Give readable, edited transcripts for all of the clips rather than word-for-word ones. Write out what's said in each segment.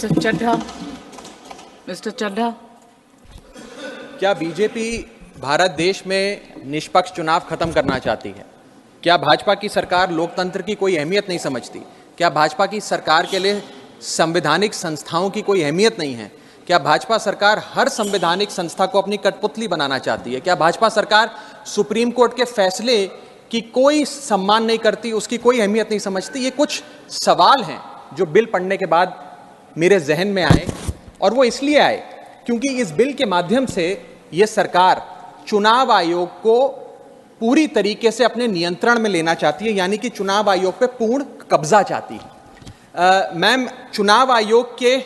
Mister Chadha, क्या BJP Bharat देश में निष्पक्ष चुनाव खत्म करना चाहती है? क्या भाजपा की सरकार लोकतंत्र की कोई अहमियत नहीं समझती? क्या भाजपा की सरकार के लिए संवैधानिक संस्थाओं की कोई अहमियत नहीं है? क्या भाजपा सरकार हर संवैधानिक संस्था को अपनी कठपुतली बनाना चाहती है? क्या भाजपा सरकार सुप्रीम कोर्ट के फैसले की कोई सम्मान नहीं करती, उसकी कोई अहमियत नहीं समझती? ये कुछ सवाल हैं जो बिल पढ़ने के बाद मेरे जहन में आए, और वो इसलिए आए क्योंकि इस बिल के माध्यम से ये सरकार चुनाव आयोग को पूरी तरीके से अपने नियंत्रण में लेना चाहती है, यानी कि चुनाव आयोग पे पूर्ण कब्जा चाहती है। मैम, चुनाव आयोग के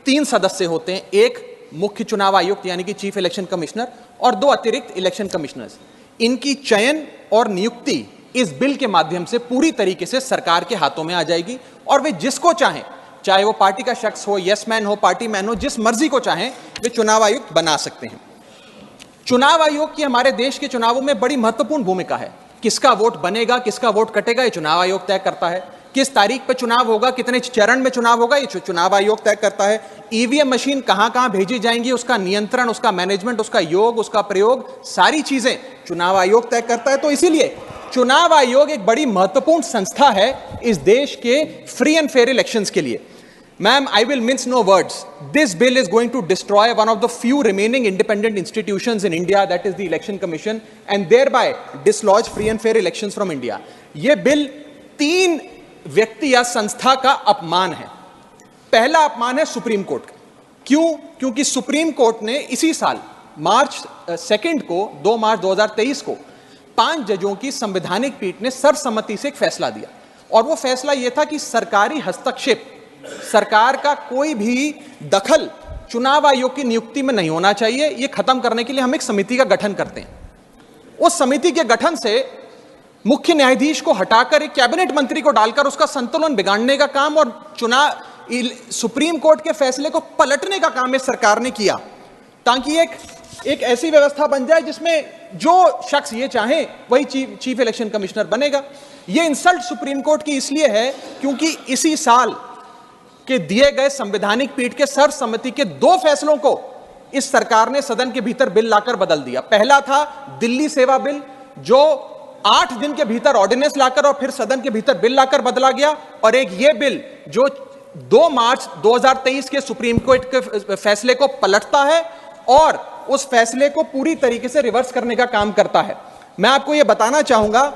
3 सदस्य होते हैं, एक मुख्य चुनाव आयुक्त यानी कि चीफ इलेक्शन कमिश्नर और 2 अतिरिक्त इलेक्शन कमिश्नर्स। इनकी चयन और नियुक्ति इस बिल के माध्यम से पूरी तरीके से सरकार के हाथों में आ जाएगी, और वे जिसको चाहें, चाहे वो पार्टी का शख्स हो, यस मैन हो, पार्टी मैन हो, जिस मर्जी को चाहें वे चुनाव आयुक्त बना सकते हैं। चुनाव आयोग की हमारे देश के चुनावों में बड़ी महत्वपूर्ण भूमिका है। किसका वोट बनेगा, किसका वोट कटेगा, ये चुनाव आयोग तय करता है। किस तारीख पर चुनाव होगा, कितने चरण में चुनाव होगा, ये चुनाव आयोग तय करता है। ईवीएम मशीन कहां कहां भेजी जाएंगी, उसका नियंत्रण, उसका मैनेजमेंट, उसका योग, उसका प्रयोग, सारी चीजें चुनाव आयोग तय करता है। तो इसीलिए चुनाव आयोग एक बड़ी महत्वपूर्ण संस्था है इस देश के फ्री एंड फेयर इलेक्शंस के लिए। Ma'am, I will mince no words. This bill is going to destroy one of the few remaining independent institutions in India, that is the Election Commission, and thereby dislodge free and fair elections from India. ये bill 3 व्यक्ति या संस्था का अपमान है। पहला अपमान है सुप्रीम कोर्ट का। क्यों? क्योंकि सुप्रीम कोर्ट ने इसी साल मार्च 2 को 2 मार्च 2023 को 5 जजों की संवैधानिक पीठ ने सर्वसम्मति से एक फैसला दिया, और वो फैसला ये था कि सरकारी हस्तक्षेप, सरकार का कोई भी दखल चुनाव आयोग की नियुक्ति में नहीं होना चाहिए। यह खत्म करने के लिए हम एक समिति का गठन करते हैं। उस समिति के गठन से मुख्य न्यायाधीश को हटाकर एक कैबिनेट मंत्री को डालकर उसका संतुलन बिगाड़ने का काम और सुप्रीम कोर्ट के फैसले को पलटने का काम इस सरकार ने किया, ताकि एक ऐसी व्यवस्था बन जाए जिसमें जो शख्स ये चाहे वही चीफ इलेक्शन कमिश्नर बनेगा। यह इंसल्ट सुप्रीम कोर्ट की इसलिए है क्योंकि इसी साल के दिए गए संवैधानिक पीठ के सर्वसम्मति के 2 फैसलों को इस सरकार ने सदन के भीतर बिल लाकर बदल दिया। पहला था दिल्ली सेवा बिल, जो 8 दिन के भीतर ऑर्डिनेंस लाकर और फिर सदन के भीतर बिल लाकर बदला गया, और एक ये बिल जो 2 मार्च 2023 के सुप्रीम कोर्ट के फैसले को पलटता है और उस फैसले को पूरी तरीके से रिवर्स करने का काम करता है। मैं आपको यह बताना चाहूंगा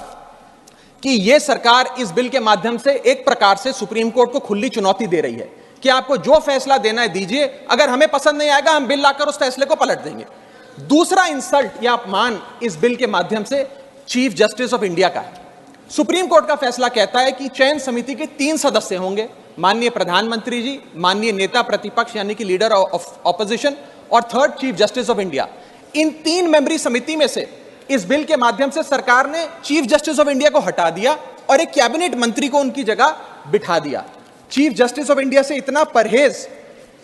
कि यह सरकार इस बिल के माध्यम से एक प्रकार से सुप्रीम कोर्ट को खुली चुनौती दे रही है कि आपको जो फैसला देना है दीजिए, अगर हमें पसंद नहीं आएगा हम बिल लाकर उस फैसले को पलट देंगे। दूसरा इंसल्ट या अपमान इस बिल के माध्यम से चीफ जस्टिस ऑफ इंडिया का है। सुप्रीम कोर्ट का फैसला कहता है कि चयन समिति के 3 सदस्य होंगे, माननीय प्रधानमंत्री जी, माननीय नेता प्रतिपक्ष यानी कि लीडर ऑफ ऑपोजिशन, और 3rd chief justice of India. इन 3 मेंबरी समिति में से इस बिल के माध्यम से सरकार ने चीफ जस्टिस ऑफ इंडिया को हटा दिया और एक कैबिनेट मंत्री को उनकी जगह बिठा दिया। चीफ जस्टिस ऑफ इंडिया से इतना परहेज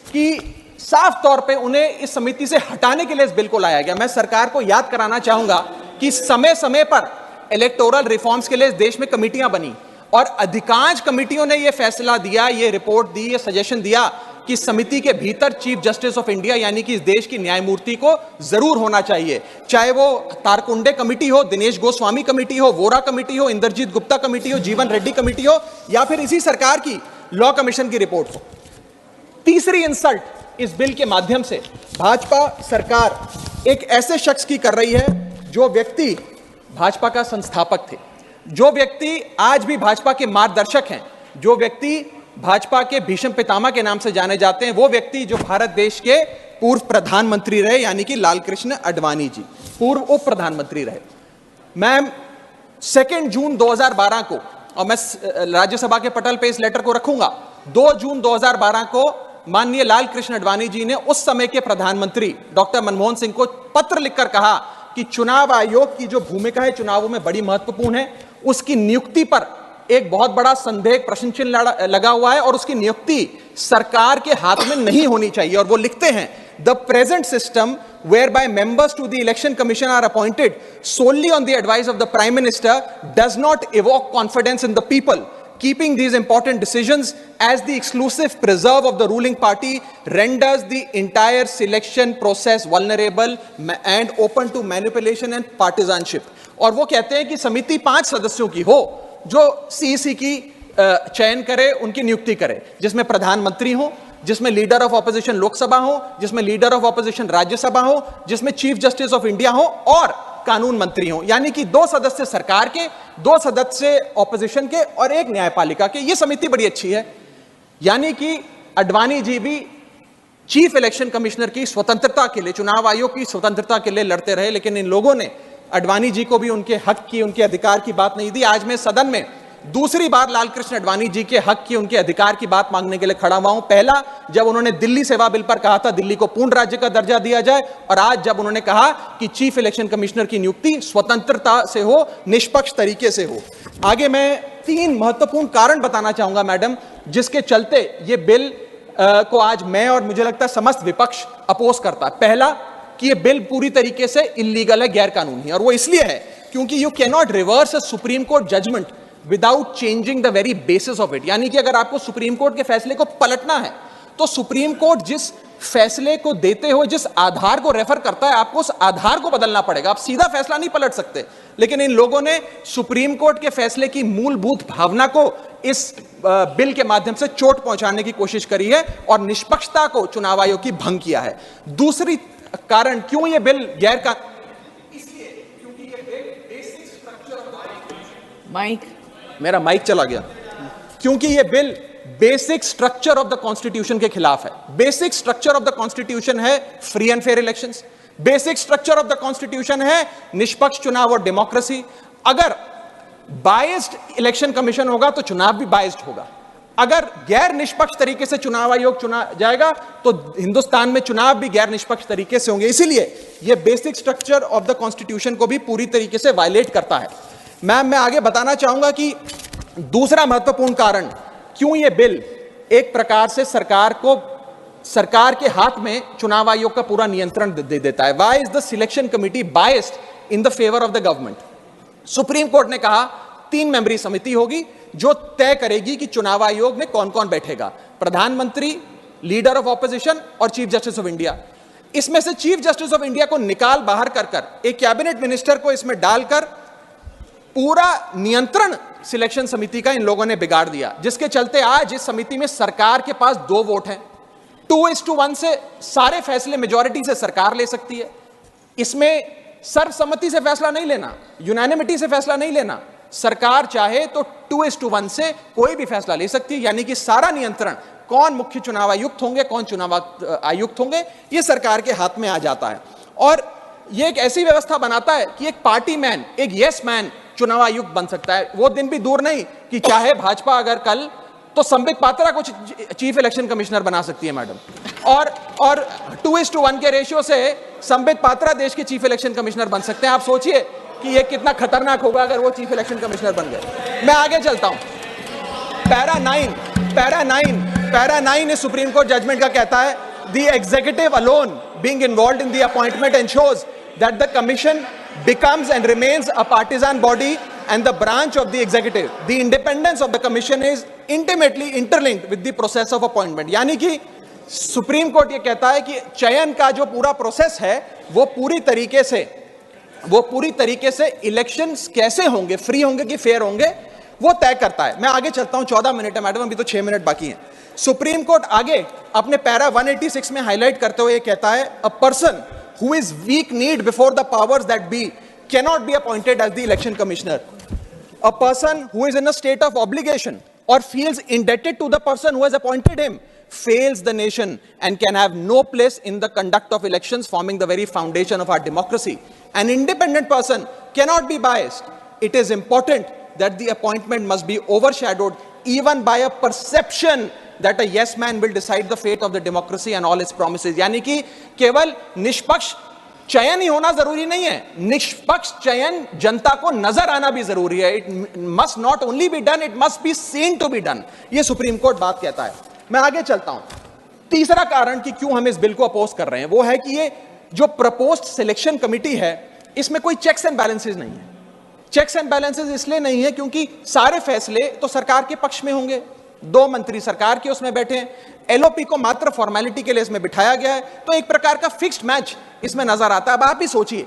कि साफ तौर पे उन्हें इस समिति से हटाने के लिए इस बिल को लाया गया। मैं सरकार को याद कराना चाहूंगा कि समय समय पर इलेक्टोरल रिफॉर्म्स के लिए इस देश में कमेटियां बनी, और अधिकांश कमेटियों ने यह फैसला दिया, ये रिपोर्ट दी, ये सजेशन दिया कि समिति के भीतर चीफ जस्टिस ऑफ इंडिया यानी कि इस देश की न्यायमूर्ति को जरूर होना चाहिए। चाहे वो तारकुंडे कमेटी हो, दिनेश गोस्वामी कमेटी हो, वोरा कमेटी हो, इंद्रजीत गुप्ता कमेटी हो, जीवन रेड्डी कमेटी हो, या फिर इसी सरकार की लॉ कमीशन की रिपोर्ट हो। तीसरी इंसल्ट इस बिल के माध्यम से भाजपा सरकार एक ऐसे शख्स की कर रही है जो व्यक्ति भाजपा का संस्थापक थे, जो व्यक्ति आज भी भाजपा के मार्गदर्शक हैं, जो व्यक्ति भाजपा के भीष्म पितामह के नाम से जाने जाते हैं, वो व्यक्ति जो भारत देश के पूर्व प्रधानमंत्री रहे, यानी कि लालकृष्ण आडवाणी जी, पूर्व उप प्रधानमंत्री रहे। मैम, 2 जून 2012 को, और मैं राज्यसभा के पटल पे इस लेटर को रखूंगा, 2 जून 2012 को माननीय लालकृष्ण आडवाणी जी ने उस समय के प्रधानमंत्री डॉक्टर मनमोहन सिंह को पत्र लिखकर कहा कि चुनाव आयोग की जो भूमिका है चुनावों में बड़ी महत्वपूर्ण है, उसकी नियुक्ति पर एक बहुत बड़ा संदेह, प्रश्न चिन्ह लगा हुआ है, और उसकी नियुक्ति सरकार के हाथ में नहीं होनी चाहिए। और वो लिखते हैं, the present system whereby members to the election commission are appointed solely on the advice of the prime minister does not evoke confidence in the people. keeping these important decisions as the exclusive preserve of the ruling party renders the entire selection process vulnerable and open to manipulation and partisanship. और वो कहते हैं कि समिति 5 सदस्यों की हो जो सीईसी की चयन करे, उनकी नियुक्ति करे, जिसमें प्रधानमंत्री हो, जिसमें लीडर ऑफ ऑपोजिशन लोकसभा हो, जिसमें लीडर ऑफ ऑपोजिशन राज्यसभा हो, जिसमें चीफ जस्टिस ऑफ इंडिया हो और कानून मंत्री हो। यानी कि 2 सदस्य सरकार के, 2 सदस्य ऑपोजिशन के और 1 न्यायपालिका के। यह समिति बड़ी अच्छी है। यानी कि अडवाणी जी भी चीफ इलेक्शन कमिश्नर की स्वतंत्रता के लिए, चुनाव आयोग की स्वतंत्रता के लिए लड़ते रहे, लेकिन इन लोगों ने अडवाणी जी को भी उनके हक की, उनके अधिकार की बात नहीं दी। आज मैं सदन में दूसरी बार लालकृष्ण अडवाणी जी के हक की, उनके अधिकार की बात मांगने के लिए खड़ा हुआ हूं। पहला जब उन्होंने दिल्ली सेवा बिल पर कहा था दिल्ली को पूर्ण राज्य का दर्जा दिया जाए, और आज जब उन्होंने कहा कि चीफ इलेक्शन कमिश्नर की नियुक्ति स्वतंत्रता से हो, निष्पक्ष तरीके से हो। आगे मैं 3 महत्वपूर्ण कारण बताना चाहूंगा मैडम, जिसके चलते ये बिल को आज मैं और मुझे लगता है समस्त विपक्ष अपोज करता है। पहला कि ये बिल पूरी तरीके से इलीगल है, गैर कानूनी है, और वो इसलिए है क्योंकि you can not reverse a supreme court judgment without changing the very basis of it. यानी कि अगर आपको सुप्रीम कोर्ट के फैसले को पलटना है तो सुप्रीम कोर्ट जिस फैसले को देते हुए जिस आधार को रेफर करता है, आपको उस आधार को बदलना पड़ेगा। आप सीधा फैसला नहीं पलट सकते। लेकिन इन लोगों ने सुप्रीम कोर्ट के फैसले की मूलभूत भावना को इस बिल के माध्यम से चोट पहुंचाने की कोशिश करी है और निष्पक्षता को चुनाव आयोग की भंग किया है। दूसरी कारण क्यों यह बिल गैर कानूनी, इसलिए क्योंकि यह बिल बेसिक स्ट्रक्चर, मेरा माइक चला गया, क्योंकि यह bill basic structure of the constitution के खिलाफ है। Basic structure of the constitution है free and fair elections, basic structure of the constitution है निष्पक्ष चुनाव और डेमोक्रेसी। अगर बायस्ड इलेक्शन कमीशन होगा तो चुनाव भी बायस्ड होगा। अगर गैर निष्पक्ष तरीके से चुनाव आयोग चुना जाएगा तो हिंदुस्तान में चुनाव भी गैर निष्पक्ष तरीके से होंगे। इसीलिए यह basic structure of the constitution को भी पूरी तरीके से वायलेट करता है। मैं आगे बताना चाहूंगा कि दूसरा महत्वपूर्ण कारण क्यों यह बिल एक प्रकार से सरकार के हाथ में चुनाव आयोग का पूरा नियंत्रण दे देता है। Why is the selection committee biased in the favour of the government? Supreme court ने कहा 3 मेंबरी समिति होगी जो तय करेगी कि चुनाव आयोग में कौन कौन बैठेगा। प्रधानमंत्री, लीडर ऑफ ऑपोजिशन और चीफ जस्टिस ऑफ इंडिया। इसमें से चीफ जस्टिस ऑफ इंडिया को निकाल बाहर कर एक कैबिनेट मिनिस्टर को इसमें डालकर पूरा नियंत्रण सिलेक्शन समिति का इन लोगों ने बिगाड़ दिया, जिसके चलते आज इस समिति में सरकार के पास 2 वोट हैं। 2:1 से सारे फैसले मेजॉरिटी से सरकार ले सकती है। इसमें सर्वसम्मति से फैसला नहीं लेना, यूनानिमिटी से फैसला नहीं लेना। सरकार चाहे तो 2:1 से कोई भी फैसला ले सकती है। यानी कि सारा नियंत्रण, कौन मुख्य चुनाव आयुक्त होंगे, कौन चुनाव आयुक्त होंगे, यह सरकार के हाथ में आ जाता है। और यह एक ऐसी व्यवस्था बनाता है कि एक पार्टी मैन, एक यस मैन चुनाव आयुक्त बन सकता है। वो दिन भी दूर नहीं कि चाहे भाजपा अगर कल तो संबित पात्रा को चीफ इलेक्शन कमिश्नर बना सकती है मैडम, और 2:1 के रेशियो से संबित पात्रा देश के चीफ इलेक्शन कमिश्नर बन सकते हैं। आप सोचिए कि ये कितना खतरनाक होगा अगर वो चीफ इलेक्शन कमिश्नर बन गए। मैं आगे चलता हूं। पैरा 9 इस सुप्रीम कोर्ट जजमेंट का कहता है, the executive alone being involved in the appointment ensures that the commission becomes and remains a partisan body and the branch of the executive. The independence of the commission is intimately interlinked with the process of appointment. यानी कि supreme court ये कहता है कि चयन का जो पूरा प्रोसेस है वो पूरी तरीके से इलेक्शंस कैसे होंगे, फ्री होंगे कि फेयर होंगे, वो तय करता है। मैं आगे चलता हूं, 14 मिनट है मैडम, अभी तो 6 मिनट बाकी हैं। सुप्रीम कोर्ट आगे अपने पैरा 186 में हाईलाइट करते हुए कहता है, a person who is weak-kneed before the powers that be cannot be appointed as the election commissioner. A person who is in a state of obligation or feels indebted to the person who has appointed him fails the nation and can have no place in the conduct of elections, forming the very foundation of our democracy. An independent person cannot be biased. It is important that the appointment must be overshadowed even by a perception that a yes man will decide the fate of the democracy and all its promises. यानी कि केवल निष्पक्ष चयन ही होना जरूरी नहीं है, निष्पक्ष चयन जनता को नजर आना भी जरूरी है। It must not only be done, it must be seen to be done. ये सुप्रीम कोर्ट बात कहता है। मैं आगे चलता हूं। तीसरा कारण कि क्यों हम इस बिल को अपोज कर रहे हैं वो है कि ये जो प्रपोज्ड सिलेक्शन कमिटी है इसमें कोई चेक्स एंड बैलेंसेस नहीं है। चेक्स एंड बैलेंसेस इसलिए नहीं है क्योंकि सारे फैसले तो सरकार के पक्ष में होंगे, 2 मंत्री सरकार के उसमें बैठे हैं, एलओपी को मात्र फॉर्मेलिटी के लिए इसमें बिठाया गया है, तो एक प्रकार का फिक्स्ड मैच इसमें नजर आता है। अब आप ही सोचिए,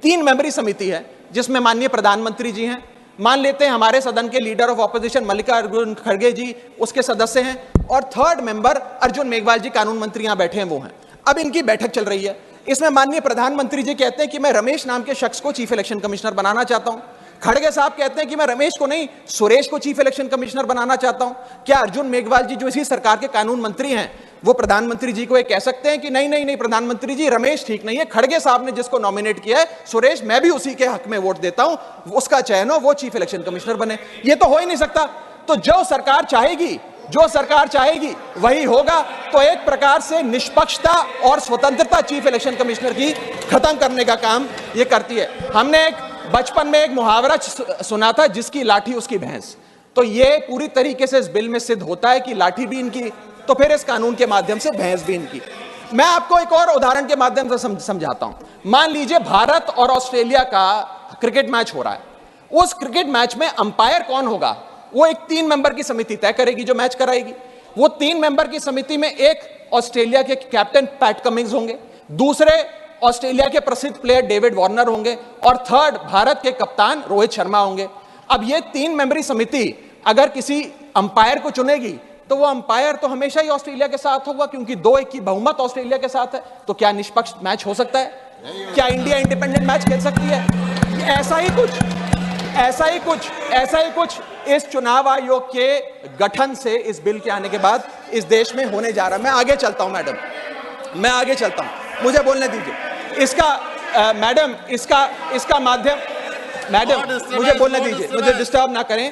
3 मेंबरी समिति है जिसमें माननीय प्रधानमंत्री जी हैं, मान लेते हैं हमारे सदन के लीडर ऑफ ऑपोजिशन मल्लिकार्जुन खड़गे जी उसके सदस्य हैं, और 3rd मेंबर अर्जुन मेघवाल जी कानून मंत्री यहां बैठे हैं वो हैं। अब इनकी बैठक चल रही है, इसमें माननीय प्रधानमंत्री जी कहते हैं कि मैं रमेश नाम के शख्स को चीफ इलेक्शन कमिश्नर बनाना चाहता हूं। खड़गे साहब कहते हैं कि मैं रमेश को नहीं सुरेश को चीफ इलेक्शन कमिश्नर बनाना चाहता हूं। क्या अर्जुन मेघवाल जी जो इसी सरकार के कानून मंत्री हैं वो प्रधानमंत्री जी को ये कह सकते हैं कि नहीं नहीं नहीं प्रधानमंत्री जी रमेश ठीक नहीं है, खड़गे साहब ने जिसको नॉमिनेट किया है सुरेश, मैं भी उसी के हक में वोट देता हूं, उसका चयन हो, वो चीफ इलेक्शन कमिश्नर बने? ये तो हो ही नहीं सकता। तो जो सरकार चाहेगी वही होगा। तो एक प्रकार से निष्पक्षता और स्वतंत्रता चीफ इलेक्शन कमिश्नर की खत्म करने का काम ये करती है। हमने बचपन में एक मुहावरा सुना था, जिसकी लाठी उसकी भैंस। तो ये पूरी तरीके से इस बिल में सिद्ध होता है कि लाठी भी इनकी, तो फिर इस कानून के माध्यम से भैंस भी इनकी। मैं आपको एक और उदाहरण के माध्यम से समझाता हूं। मान लीजिए भारत और ऑस्ट्रेलिया का क्रिकेट मैच हो रहा है, उस क्रिकेट मैच में अंपायर कौन होगा वो एक 3 मेंबर की समिति तय करेगी जो मैच कराएगी। वो 3 मेंबर की समिति में एक ऑस्ट्रेलिया के कैप्टन पैट कमिंग्स होंगे, दूसरे ऑस्ट्रेलिया के प्रसिद्ध प्लेयर डेविड वार्नर होंगे, और 3rd भारत के कप्तान रोहित शर्मा होंगे। अब ये 3 मेंबरी समिति अगर किसी अंपायर को चुनेगी तो वो अंपायर तो हमेशा ही ऑस्ट्रेलिया के साथ होगा, क्योंकि 2-1 की बहुमत ऑस्ट्रेलिया के साथ है। तो क्या निष्पक्ष मैच हो सकता है? क्या इंडिया इंडिपेंडेंट मैच खेल सकती है? ऐसा ही कुछ इस चुनाव आयोग के गठन से, इस बिल के आने के बाद इस देश में होने जा रहा है। मैं आगे चलता हूं मैडम, मुझे बोलने दीजिए। इसका माध्यम, मैडम मुझे बोलने दीजिए, मुझे डिस्टर्ब ना करें।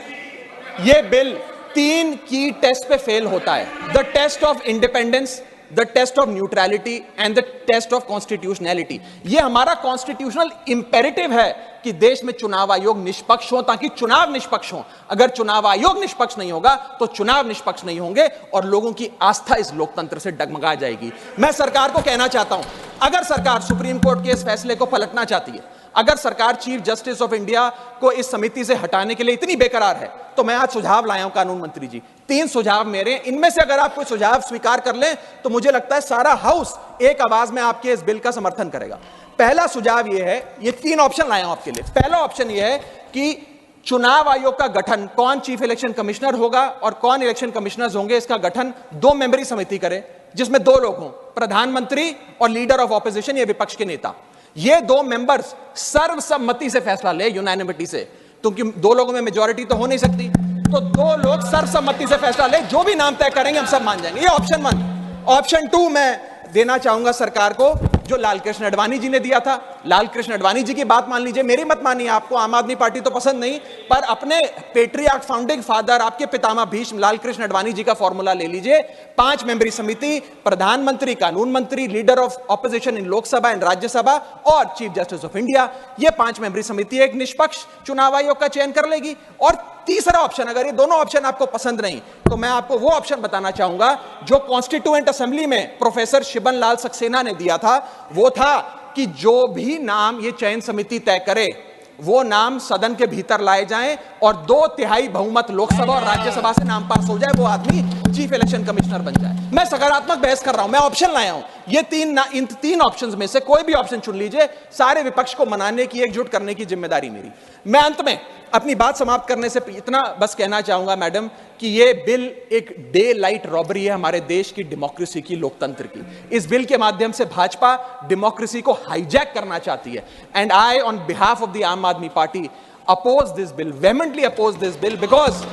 यह बिल 3 की टेस्ट पे फेल होता है, the test of independence, the test of neutrality and the test of constitutionality. ये हमारा कॉन्स्टिट्यूशनल इंपेरेटिव है कि देश में चुनाव आयोग निष्पक्ष हो, ताकि चुनाव निष्पक्ष हो। अगर चुनाव आयोग निष्पक्ष नहीं होगा तो चुनाव निष्पक्ष नहीं होंगे और लोगों की आस्था इस लोकतंत्र से डगमगा जाएगी। मैं सरकार को कहना चाहता हूं, अगर सरकार सुप्रीम कोर्ट के इस फैसले को पलटना चाहती है, अगर सरकार चीफ जस्टिस ऑफ इंडिया को इस समिति से हटाने के लिए इतनी बेकरार है, तो मैं आज सुझाव लाया हूं कानून मंत्री जी। 3 सुझाव मेरे, इनमें से अगर आप कोई सुझाव स्वीकार कर लें तो मुझे लगता है सारा हाउस एक आवाज में आपके इस बिल का समर्थन करेगा। पहला सुझाव यह है, ये 3 ऑप्शन लाया हूं आपके लिए। पहला ऑप्शन यह है कि चुनाव आयोग का गठन, कौन चीफ इलेक्शन कमिश्नर होगा और कौन इलेक्शन कमिश्नर्स होंगे, इसका गठन 2 मेंबरी समिति करे, जिसमें 2 लोग हों, प्रधानमंत्री और लीडर ऑफ ऑपोजिशन, ये विपक्ष के नेता। ये 2 मेंबर्स सर्वसम्मति से फैसला ले, यूनानिमिटी से, क्योंकि 2 लोगों में मेजॉरिटी तो हो नहीं सकती, तो 2 लोग सर्वसम्मति से फैसला ले, जो भी नाम तय करेंगे हम सब मान जाएंगे। ये ऑप्शन 1। ऑप्शन 2 मैं देना चाहूंगा सरकार को, जो लालकृष्ण अडवाणी जी ने दिया था। लालकृष्ण अडवाणी जी की बात मान लीजिए, मेरी मत मानिए, आपको आम आदमी पार्टी तो पसंद नहीं, पर अपने पेट्रियार्क फाउंडिंग फादर, आपके पितामह भीष्म लालकृष्ण अडवाणी जी का फॉर्मूला ले लीजिए। 5 मेंबरी समिति, प्रधानमंत्री, कानून मंत्री, leader of opposition in Lok Sabha and Rajya Sabha और चीफ जस्टिस ऑफ इंडिया। ये 5 मेंबरी समिति एक निष्पक्ष चुनाव आयोग का चयन कर लेगी। और तीसरा ऑप्शन, अगर ये दोनों ऑप्शन आपको पसंद नहीं, तो मैं आपको वो ऑप्शन बताना चाहूंगा जो कॉन्स्टिट्यूएंट असेंबली में प्रोफेसर शिबन लाल सक्सेना ने दिया था। वो था कि जो भी नाम ये चयन समिति तय करे, वो नाम सदन के भीतर लाए जाएं और 2/3 बहुमत लोकसभा और राज्यसभा से नाम पास हो जाए, वो आदमी चीफ इलेक्शन कमिश्नर बन जाए। मैं सकारात्मक बहस कर रहा हूं, मैं ऑप्शन लाया हूं। ये इन 3 ऑप्शंस में से कोई भी ऑप्शन चुन लीजिए, सारे विपक्ष को मनाने की, एकजुट करने की जिम्मेदारी मेरी। मैं अंत में अपनी बात समाप्त करने से इतना बस कहना चाहूंगा मैडम, कि ये बिल एक डे लाइट रॉबरी है हमारे देश की डेमोक्रेसी की, लोकतंत्र की। इस बिल के माध्यम से भाजपा डेमोक्रेसी को हाईजैक करना चाहती है। And I on behalf of the आम आदमी party oppose this bill, vehemently oppose this bill, because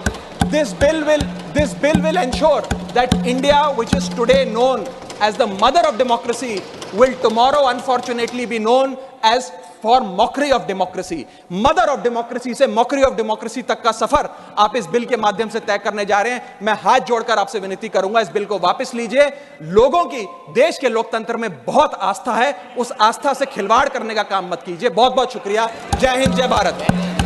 this bill will ensure that India, which is today known as the mother of democracy, will tomorrow unfortunately be known as for mockery of democracy. Mother of democracy से mockery of democracy तक का सफर आप इस bill के माध्यम से तय करने जा रहे हैं। मैं हाथ जोड़कर आपसे विनती करूंगा, इस बिल को वापस लीजिए। लोगों की देश के लोकतंत्र में बहुत आस्था है, उस आस्था से खिलवाड़ करने का काम मत कीजिए। बहुत बहुत शुक्रिया। जय हिंद, जय भारत।